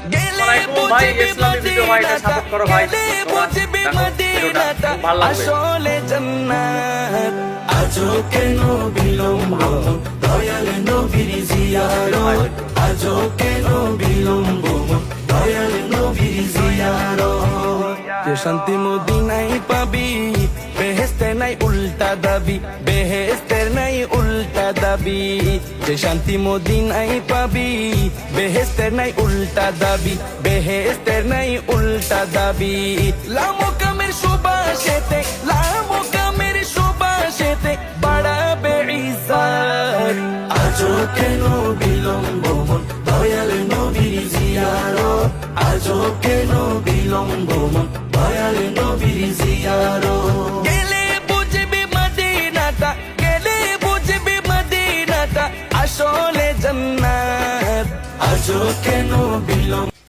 ভাই ইসলামী ভিডিও ভাই, এটা সাপোর্ট করো ভাই, ভালো লাগবে। আসলে জান্নাত আজও কেন বিলম্ব দয়াল নবীর জিয়ারত আজও কেন বিলম্ব দয়াল নবীর জিয়ারত যে শান্তি মদিনায় পাবি বেহেশতে নাই উল্টা দাবি বেহেশতের নাই উল্টা দাবি যে শান্তি মদিনায় পাবি বেহেশতের নাই উল্টা দাবি বেহেশতের নাই উল্টা দাবি লামো কামের সুবাসেতে লামো কামের সুবাসেতে বাড়াবে ইজ্জত আজও কেন বিলম্ব দয়াল নবীর জিয়ারত আজও কেন বিলম্ব দয়াল নবীর জিয়ারত গেলে বুঝবি মদিনাটা গেলে বুঝবি মদিনাটা আসলে জান্নাত আজও কেন বিলম্ব